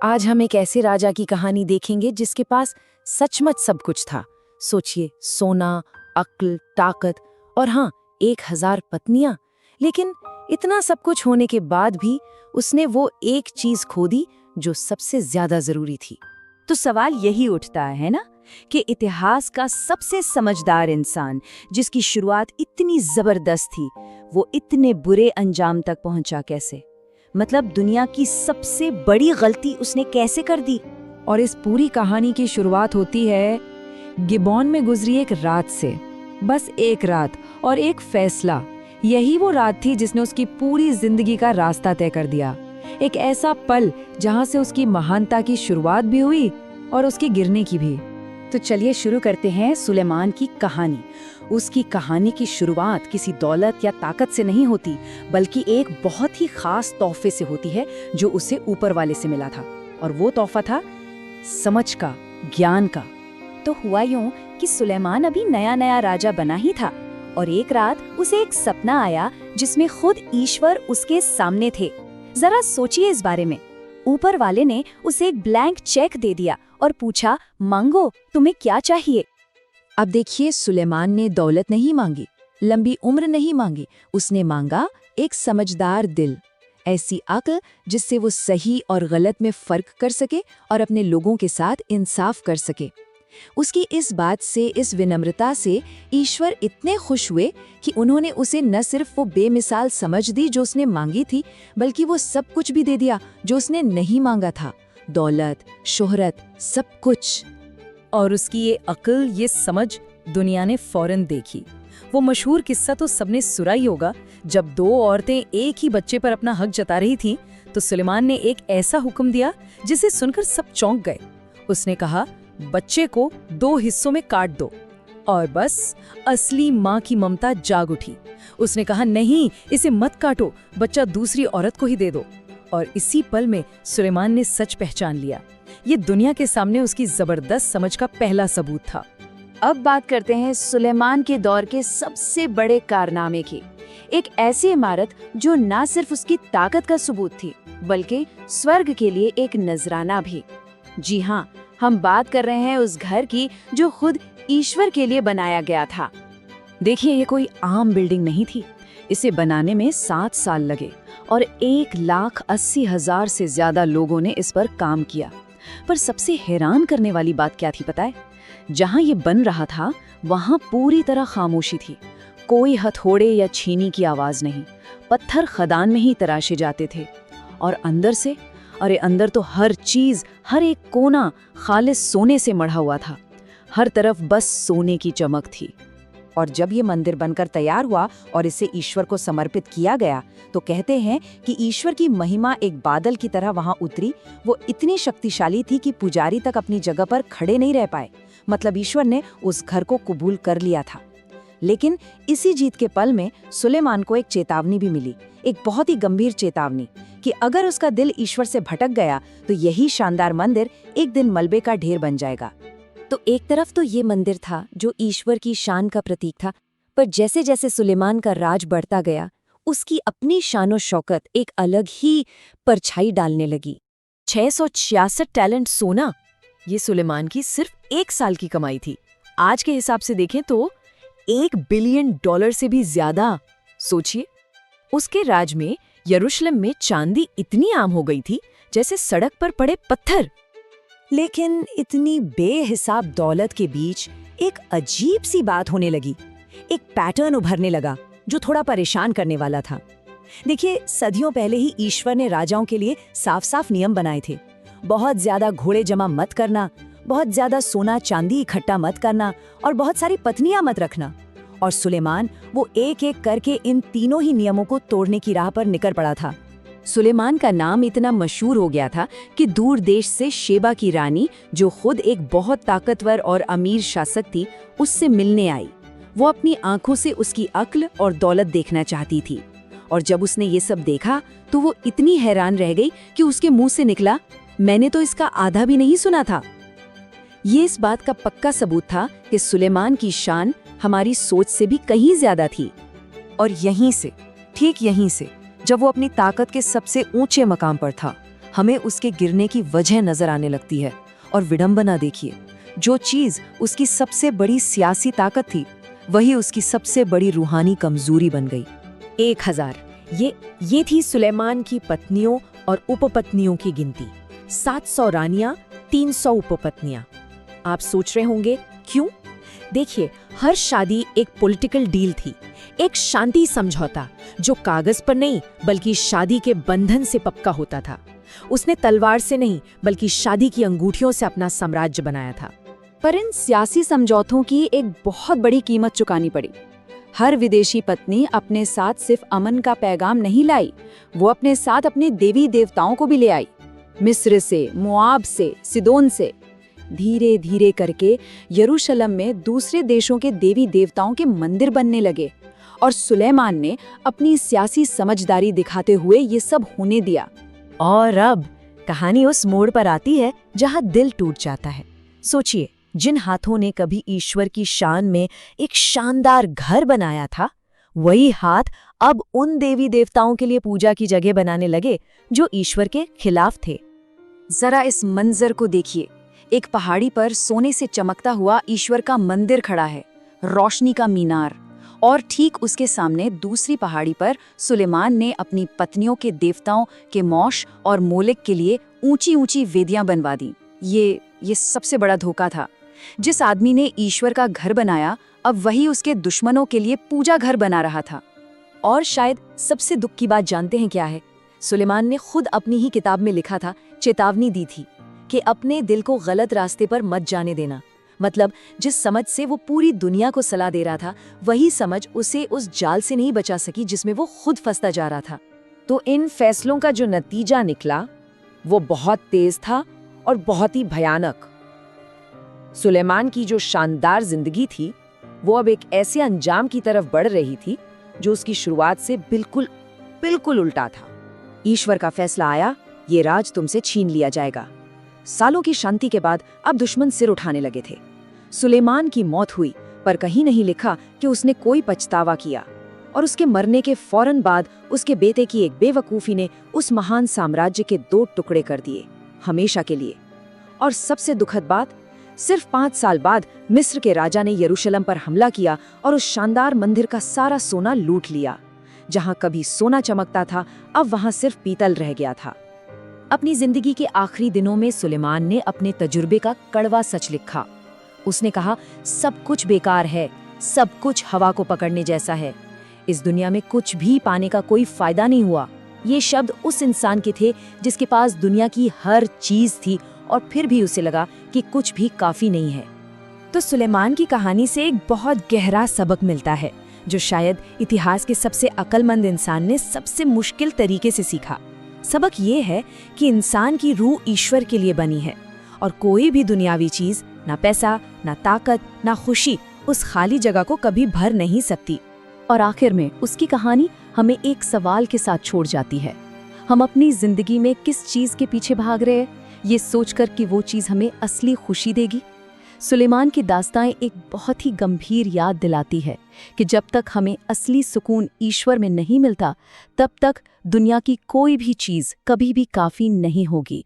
आज हम एक ऐसे राजा की कहानी देखेंगे जिसके पास सचमुच सब कुछ था। सोचिए, सोना, अक्ल, ताकत और हाँ, 1000 पत्नियां। लेकिन इतना सब कुछ होने के बाद भी उसने वो एक चीज खो दी जो सबसे ज्यादा जरूरी थी। तो सवाल यही उठता है ना कि इतिहास का सबसे समझदार इंसान, जिसकी शुरुआत इतनी जबरदस्त थी, वो इतने बुरे अंजाम तक पहुंचा कैसे? मतलब दुनिया की सबसे बड़ी गलती उसने कैसे कर दी? और इस पूरी कहानी की शुरुआत होती है गिबॉन में गुजरी एक रात से। बस एक रात और एक फैसला। यही वो रात थी जिसने उसकी पूरी जिंदगी का रास्ता तय कर दिया। एक ऐसा पल जहां से उसकी महानता की शुरुआत भी हुई और उसकी गिरने की भी। तो चलिए शुरू करते हैं सुलेमान की कहानी। उसकी कहानी की शुरुआत किसी दौलत या ताकत से नहीं होती, बल्कि एक बहुत ही खास तोहफे से होती है जो उसे ऊपर वाले से मिला था। और वो तोहफा था समझ का, ज्ञान का। तो हुआ यूं कि सुलेमान अभी नया नया राजा बना ही था और एक रात उसे एक सपना आया जिसमें खुद ईश्वर उसके सामने थे। जरा सोचिए इस बारे में। ऊपर वाले ने उसे एक ब्लैंक चेक दे दिया और पूछा, मांगो, तुम्हें क्या चाहिए? अब देखिए, सुलेमान ने दौलत नहीं मांगी, लंबी उम्र नहीं मांगी, उसने मांगा एक समझदार दिल, ऐसी अक्ल जिससे वो सही और गलत में फर्क कर सके और अपने लोगों के साथ इंसाफ कर सके। उसकी इस बात से, इस विनम्रता से ईश्वर इतने खुश हुए कि उन्होंने उसे न सिर्फ वो बेमिसाल समझ दी जो उसने मांगी थी, बल्कि वो सब कुछ भी दे दिया जो उसने नहीं मांगा था। दौलत, शोहरत, सब कुछ। और उसकी ये अक्ल, ये समझ दुनिया ने फौरन देखी। वो मशहूर किस्सा तो सबने सुना ही होगा, जब 2 औरतें एक ही बच्चे पर अपना हक जता रही थीं, तो सुलेमान ने एक ऐसा हुक्म दिया जिसे सुनकर सब चौंक गए। उसने कहा, बच्चे को 2 हिस्सों में काट दो। और बस असली माँ की ममता जाग उठी। उसने कहा, नहीं, इसे मत काटो, बच्चा दूसरी औरत को ही दे दो। और इसी पल में सुलेमान ने सच पहचान लिया। ये दुनिया के सामने उसकी जबरदस्त समझ का पहला सबूत था। अब बात करते हैं सुलेमान के दौर के सबसे बड़े कारनामे की। एक ऐसी इमारत जो ना सिर्फ उसकी ताकत का सबूत थी, बल्कि स्वर्ग के लिए एक नजराना भी। जी हाँ, हम बात कर रहे हैं उस घर की जो खुद ईश्वर के लिए बनाया गया था। देखिए, ये कोई आम बिल्डिंग नहीं थी। इसे बनाने में 7 साल लगे और 1,80,000 से ज्यादा लोगों ने इस पर काम किया। पर सबसे हैरान करने वाली बात क्या थी पता है? जहां ये बन रहा था वहां पूरी तरह खामोशी थी। कोई हथौड़े या छीनी की आवाज नहीं। पत्थर खदान में ही तराशे जाते थे। और अंदर से, अरे अंदर तो हर चीज, हर एक कोना खालिस सोने से मढ़ा हुआ था। हर तरफ बस सोने की चमक थी। और जब ये मंदिर बनकर तैयार हुआ और इसे ईश्वर को समर्पित किया गया, तो कहते हैं कि ईश्वर की महिमा एक बादल की तरह वहां उतरी। वो इतनी शक्तिशाली थी कि पुजारी तक अपनी जगह पर खड़े नहीं रह पाए। मतलब ईश्वर ने उस घर को कबूल कर लिया था। लेकिन इसी जीत के पल में सुलेमान को एक चेतावनी भी मिली, एक बहुत ही गंभीर चेतावनी, कि अगर उसका दिल ईश्वर से भटक गया तो यही शानदार मंदिर एक दिन मलबे का ढेर बन जाएगा। तो एक तरफ तो ये मंदिर था जो ईश्वर की शान का प्रतीक था, पर जैसे जैसे सुलेमान का राज बढ़ता गया, उसकी अपनी शानो शौकत एक अलग ही परछाई डालने लगी। 666 टैलेंट सोना, ये सुलेमान की सिर्फ 1 साल की कमाई थी। आज के हिसाब से देखें तो $1 बिलियन से भी ज्यादा। सोचिए, उसके राज में यरूशलेम में चांदी इतनी आम हो गई थी जैसे सड़क पर पड़े पत्थर। लेकिन इतनी बेहिसाब दौलत के बीच एक अजीब सी बात होने लगी। एक पैटर्न उभरने लगा जो थोड़ा परेशान करने वाला था। देखिए, सदियों पहले ही ईश्वर ने राजाओं के लिए साफ साफ नियम बनाए थे। बहुत ज्यादा घोड़े जमा मत करना, बहुत ज्यादा सोना चांदी इकट्ठा मत करना और बहुत सारी पत्नियां मत रखना। और सुलेमान वो एक एक करके इन तीनों ही नियमों को तोड़ने की राह पर निकल पड़ा था। सुलेमान का नाम इतना मशहूर हो गया था कि दूर देश से शेबा की रानी, जो खुद एक बहुत ताकतवर और अमीर शासक थी, उससे मिलने आई। वो अपनी आंखों से उसकी अक्ल और दौलत देखना चाहती थी। और जब उसने ये सब देखा तो वो इतनी हैरान रह गई कि उसके मुंह से निकला, मैंने तो इसका आधा भी नहीं सुना था। ये इस बात का पक्का सबूत था कि सुलेमान की शान हमारी सोच से भी कहीं ज्यादा थी। और यहीं से, ठीक यहीं से, जब वो अपनी ताकत के सबसे ऊंचे मकाम पर था, हमें उसके गिरने की वजह नजर आने लगती है। और विडंबना देखिए, जो चीज उसकी सबसे बड़ी सियासी ताकत थी, वही उसकी सबसे बड़ी रूहानी कमजोरी बन गई। 1000 ये थी सुलेमान की पत्नियों और उपपत्नियों की गिनती। 700 रानियां, 300 उपपत्नियां। आप सोच रहे होंगे क्यों? देखिए, हर शादी एक पॉलिटिकल डील थी, एक शांति समझौता जो कागज पर नहीं बल्कि शादी के बंधन से पक्का होता था। उसने तलवार से नहीं बल्कि शादी की अंगूठियों से अपना साम्राज्य बनाया था। पर इन सियासी समझौतों की एक बहुत बड़ी कीमत चुकानी पड़ी। हर विदेशी पत्नी अपने साथ सिर्फ अमन का पैगाम नहीं लाई, वो अपने साथ अपने देवी देवताओं को भी ले आई। मिस्र से, मुआब से, सिदोन से। धीरे धीरे करके यरूशलेम में दूसरे देशों के देवी देवताओं के मंदिर बनने लगे और सुलेमान ने अपनी सियासी समझदारी दिखाते हुए ये सब होने दिया। और अब कहानी उस मोड़ पर आती है जहां दिल टूट जाता है। सोचिए, जिन हाथों ने कभी ईश्वर की शान में एक शानदार घर बनाया था, वही हाथ अब उन देवी देवताओं के लिए पूजा की जगह बनाने लगे जो ईश्वर के खिलाफ थे। जरा इस मंजर को देखिए। एक पहाड़ी पर सोने से चमकता हुआ ईश्वर का मंदिर खड़ा है, रोशनी का मीनार, और ठीक उसके सामने दूसरी पहाड़ी पर सुलेमान ने अपनी पत्नियों के देवताओं के मौश और मोलिक के लिए ऊंची ऊंची वेदियां बनवा दी। ये सबसे बड़ा धोखा था। जिस आदमी ने ईश्वर का घर बनाया, अब वही उसके दुश्मनों के लिए पूजा घर बना रहा था। और शायद सबसे दुख की बात जानते हैं क्या है? सुलेमान ने खुद अपनी ही किताब में लिखा था, चेतावनी दी थी कि अपने दिल को गलत रास्ते पर मत जाने देना। मतलब जिस समझ से वो पूरी दुनिया को सलाह दे रहा था, वही समझ उसे उस जाल से नहीं बचा सकी जिसमें वो खुद फंसता जा रहा था। तो इन फैसलों का जो नतीजा निकला वो बहुत तेज था और बहुत ही भयानक। सुलेमान की जो शानदार जिंदगी थी, वो अब एक ऐसे अंजाम की तरफ बढ़ रही थी जो उसकी शुरुआत से बिल्कुल उल्टा था। ईश्वर का फैसला आया, ये राज तुमसे छीन लिया जाएगा। सालों की शांति के बाद अब दुश्मन सिर उठाने लगे थे। सुलेमान की मौत हुई, पर कहीं नहीं लिखा कि उसने कोई पछतावा किया। और उसके मरने के फौरन बाद उसके बेटे की एक बेवकूफ़ी ने उस महान साम्राज्य के 2 टुकड़े कर दिए, हमेशा के लिए। और सबसे दुखद बात, सिर्फ 5 साल बाद मिस्र के राजा ने यरूशलेम पर हमला किया और उस शानदार मंदिर का सारा सोना लूट लिया। जहां कभी सोना चमकता था, अब वहां सिर्फ पीतल रह गया था। अपनी जिंदगी के आखिरी दिनों में सुलेमान ने अपने तजुर्बे का कड़वा सच लिखा। उसने कहा, सब कुछ बेकार है, सब कुछ हवा को पकड़ने जैसा है, इस दुनिया में कुछ भी पाने का कोई फायदा नहीं हुआ। ये शब्द उस इंसान के थे जिसके पास दुनिया की हर चीज थी और फिर भी उसे लगा कि कुछ भी काफी नहीं है। तो सुलेमान की कहानी से एक बहुत गहरा सबक मिलता है, जो शायद इतिहास के सबसे अक्लमंद इंसान ने सबसे मुश्किल तरीके से सीखा। सबक ये है कि इंसान की रूह ईश्वर के लिए बनी है और कोई भी दुनियावी चीज, ना पैसा, ना ताकत, ना खुशी, उस खाली जगह को कभी भर नहीं सकती। और आखिर में उसकी कहानी हमें एक सवाल के साथ छोड़ जाती है, हम अपनी जिंदगी में किस चीज के पीछे भाग रहे हैं, ये सोचकर कि वो चीज हमें असली खुशी देगी। सुलेमान की दास्ताएं एक बहुत ही गंभीर याद दिलाती है कि जब तक हमें असली सुकून ईश्वर में नहीं मिलता, तब तक दुनिया की कोई भी चीज कभी भी काफी नहीं होगी।